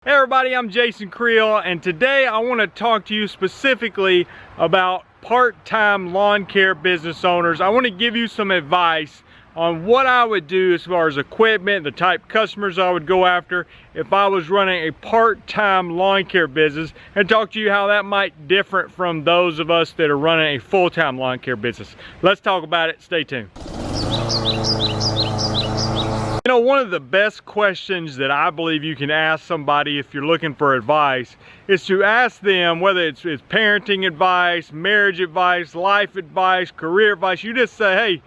Hey everybody, I'm Jason Creel, and today I want to talk to you specifically about part-time lawn care business owners. I want to give you some advice on what I would do as far as equipment, the type of customers I would go after if I was running a part-time lawn care business, and talk to you how that might differ from those of us that are running a full-time lawn care business. Let's talk about it. Stay tuned. You know, one of the best questions that I believe you can ask somebody if you're looking for advice is to ask them, whether it's parenting advice, marriage advice, life advice, career advice. You just say, hey,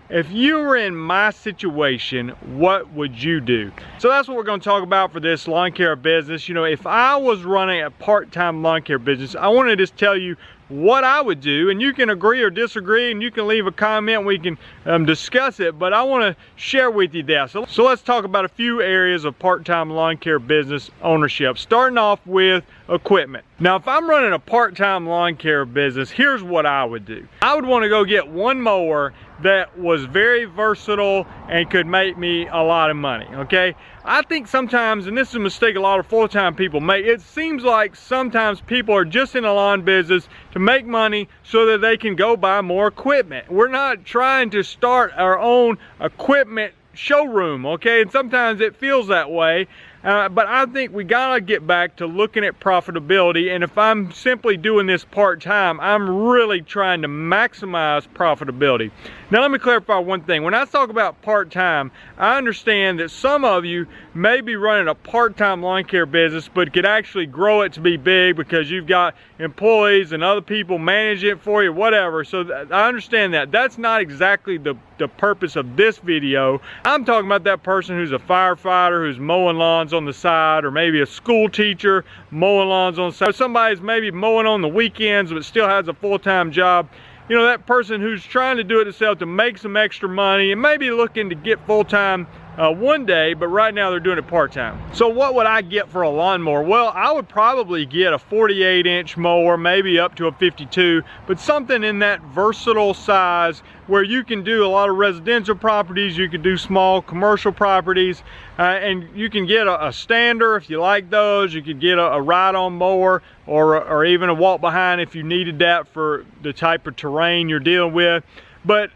if you were in my situation, what would you do? So that's what we're going to talk about for this lawn care business. You know, if I was running a part-time lawn care business, I want to just tell you what I would do, and you can agree or disagree, and you can leave a comment, we can discuss it, but I want to share with you that. So let's talk about a few areas of part-time lawn care business ownership, starting off with equipment. Now, if I'm running a part-time lawn care business, here's what I would do. I would want to go get one mower that was very versatile and could make me a lot of money, okay? I think sometimes, and this is a mistake a lot of full-time people make, it seems like sometimes people are just in a lawn business to make money so that they can go buy more equipment. We're not trying to start our own equipment showroom, okay? And sometimes it feels that way. But I think we gotta get back to looking at profitability, and if I'm simply doing this part-time, I'm really trying to maximize profitability. Now let me clarify one thing. When I talk about part-time, I understand that some of you may be running a part-time lawn care business but could actually grow it to be big because you've got employees and other people manage it for you, whatever. So I understand that. That's not exactly the purpose of this video. I'm talking about that person who's a firefighter, who's mowing lawns on the side, or maybe a school teacher mowing lawns on the side. Somebody's maybe mowing on the weekends but still has a full-time job. You know, that person who's trying to do it themselves to make some extra money and maybe looking to get full-time one day, but right now they're doing it part-time. So what would I get for a lawnmower? Well, I would probably get a 48-inch mower, maybe up to a 52, but something in that versatile size where you can do a lot of residential properties, you can do small commercial properties, and you can get a stander if you like those. You could get a ride-on mower or even a walk-behind if you needed that for the type of terrain you're dealing with.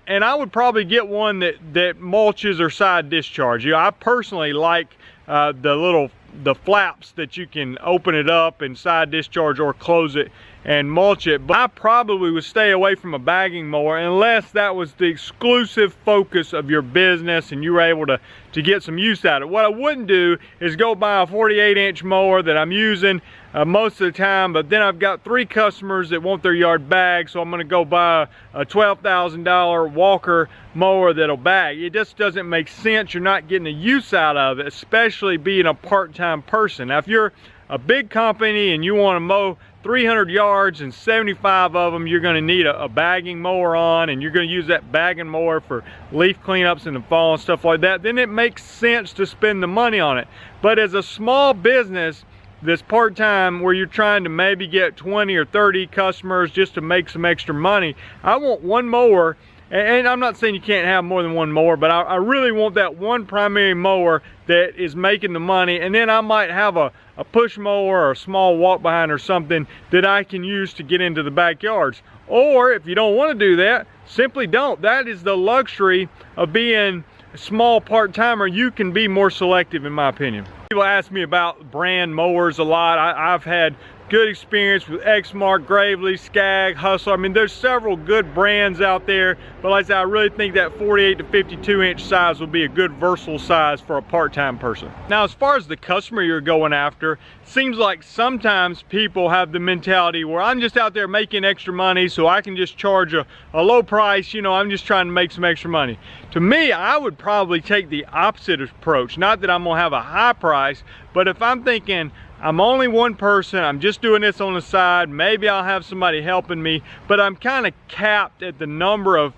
And I would probably get one that mulches or side discharge. You know, I personally like the flaps that you can open it up and side discharge or close it and mulch it. But I probably would stay away from a bagging mower unless that was the exclusive focus of your business and you were able to get some use out of it. What I wouldn't do is go buy a 48-inch mower that I'm using most of the time, but then I've got 3 customers that want their yard bagged, so I'm going to go buy a $12,000 Walker mower that'll bag. It just doesn't make sense. You're not getting the use out of it, especially being a part-time person. Now, if you're a big company and you want to mow 300 yards and 75 of them you're going to need a bagging mower on, and you're going to use that bagging mower for leaf cleanups in the fall and stuff like that, then it makes sense to spend the money on it. But as a small business that's part-time, where you're trying to maybe get 20 or 30 customers just to make some extra money, I want one mower. And I'm not saying you can't have more than one mower, but I really want that one primary mower that is making the money, and then I might have a push mower or a small walk behind or something that I can use to get into the backyards. Or if you don't want to do that, simply don't. That is the luxury of being a small part-timer. You can be more selective, in my opinion. People ask me about brand mowers a lot. I've had good experience with Exmark, Gravely, Skag, Hustler. I mean, there's several good brands out there, but like I said, I really think that 48 to 52 inch size would be a good versatile size for a part-time person. Now, as far as the customer you're going after, it seems like sometimes people have the mentality where I'm just out there making extra money so I can just charge a low price, you know, I'm just trying to make some extra money. To me, I would probably take the opposite approach. Not that I'm gonna have a high price, but if I'm thinking, I'm only one person, I'm just doing this on the side, maybe I'll have somebody helping me, but I'm kind of capped at the number of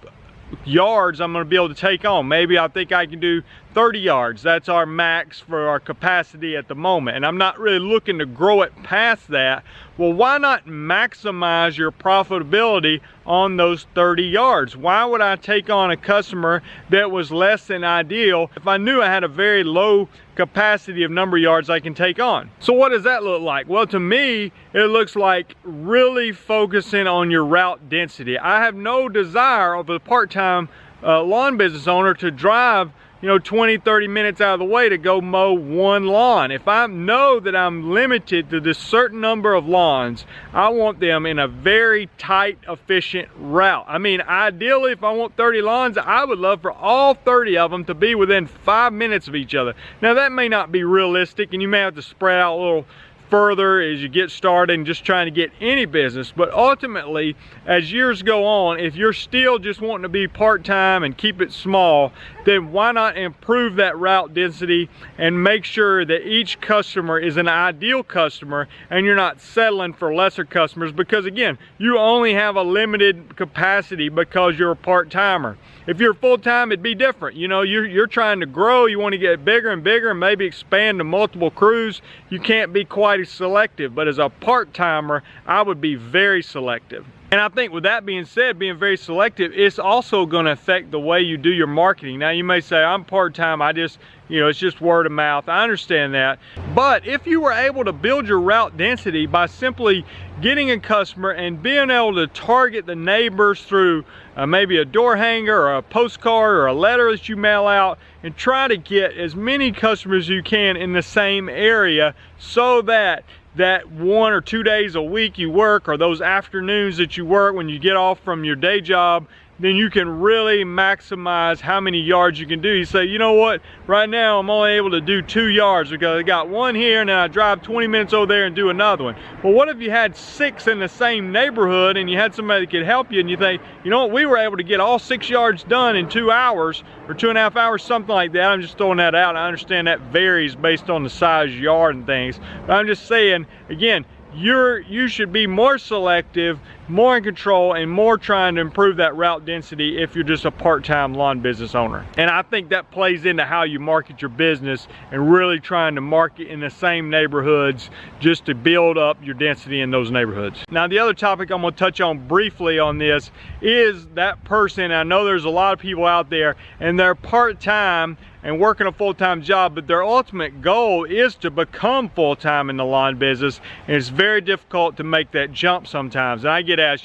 yards I'm going to be able to take on. Maybe I think I can do 30 yards. That's our max for our capacity at the moment, and I'm not really looking to grow it past that. Well, why not maximize your profitability on those 30 yards? Why would I take on a customer that was less than ideal if I knew I had a very low capacity of number of yards I can take on? So what does that look like? Well, to me, it looks like really focusing on your route density. I have no desire of a part-time lawn business owner to drive 20-30 minutes out of the way to go mow one lawn. If I know that I'm limited to this certain number of lawns, I want them in a very tight, efficient route. I mean, ideally, if I want 30 lawns, I would love for all 30 of them to be within 5 minutes of each other. Now, that may not be realistic, and you may have to spread out a little further as you get started and just trying to get any business. But ultimately, as years go on, if you're still just wanting to be part-time and keep it small, then why not improve that route density and make sure that each customer is an ideal customer and you're not settling for lesser customers, because again, you only have a limited capacity because you're a part-timer. If you're full-time, it'd be different. You're trying to grow, you want to get bigger and bigger and maybe expand to multiple crews. You can't be quite as selective, but as a part-timer, I would be very selective. And I think with that being said, being very selective, it's also going to affect the way you do your marketing. Now you may say, I'm part-time, it's just word of mouth. I understand that. But if you were able to build your route density by simply getting a customer and being able to target the neighbors through maybe a door hanger or a postcard or a letter that you mail out, and try to get as many customers as you can in the same area, so that 1 or 2 days a week you work, or those afternoons that you work when you get off from your day job, then you can really maximize how many yards you can do. You say, you know what, right now I'm only able to do 2 yards because I got one here and then I drive 20 minutes over there and do another one. Well, what if you had 6 in the same neighborhood and you had somebody that could help you, and you think, you know what, we were able to get all 6 yards done in 2 hours or 2.5 hours, something like that. I'm just throwing that out. I understand that varies based on the size of your yard and things, but I'm just saying, again, you should be more selective, more in control, and more trying to improve that route density if you're just a part-time lawn business owner. And I think that plays into how you market your business, and really trying to market in the same neighborhoods just to build up your density in those neighborhoods. Now, the other topic I'm going to touch on briefly on this is that person. I know there's a lot of people out there and they're part-time and working a full-time job, but their ultimate goal is to become full-time in the lawn business, and it's very difficult to make that jump sometimes. And I get asked,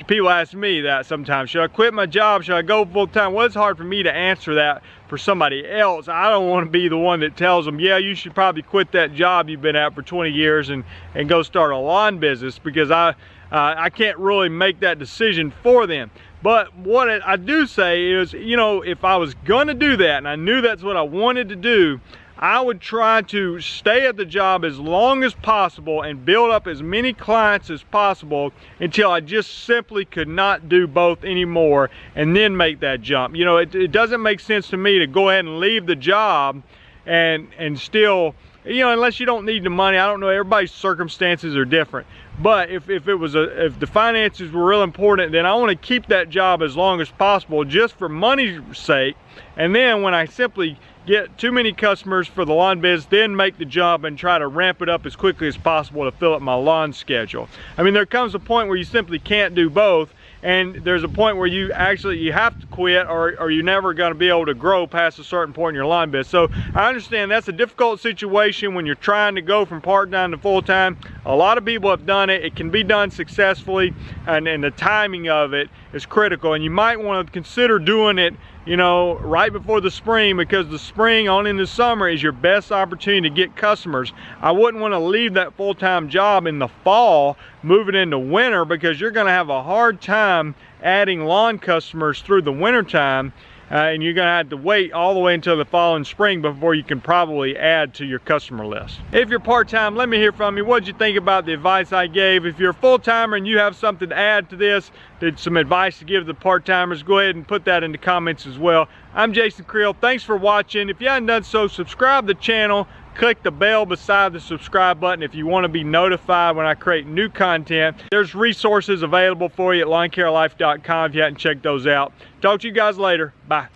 people ask me that sometimes, should I quit my job, should I go full-time? Well, it's hard for me to answer that for somebody else. I don't want to be the one that tells them, yeah, you should probably quit that job you've been at for 20 years and go start a lawn business, because I can't really make that decision for them. But what I do say is, if I was gonna do that and I knew that's what I wanted to do, I would try to stay at the job as long as possible and build up as many clients as possible until I just simply could not do both anymore, and then make that jump. It doesn't make sense to me to go ahead and leave the job and still, unless you don't need the money. I don't know, everybody's circumstances are different. But if the finances were real important, then I want to keep that job as long as possible, just for money's sake. And then when I simply get too many customers for the lawn business, then make the job and try to ramp it up as quickly as possible to fill up my lawn schedule. I mean, there comes a point where you simply can't do both, and there's a point where you have to quit, or you're never going to be able to grow past a certain point in your lawn business. So I understand that's a difficult situation when you're trying to go from part-time to full-time. A lot of people have done it. It can be done successfully, and the timing of it is critical, and you might want to consider doing it right before the spring, because the spring on in the summer is your best opportunity to get customers. I wouldn't want to leave that full-time job in the fall, moving into winter, because you're going to have a hard time adding lawn customers through the winter time. And you're gonna have to wait all the way until the following spring before you can probably add to your customer list. If you're part-time, let me hear from you. What did you think about the advice I gave? If you're a full-timer and you have something to add to this, some advice to give the part-timers, go ahead and put that in the comments as well. I'm Jason Creel. Thanks for watching. If you haven't done so, subscribe to the channel. Click the bell beside the subscribe button if you want to be notified when I create new content. There's resources available for you at lawncarelife.com if you haven't checked those out. Talk to you guys later. Bye.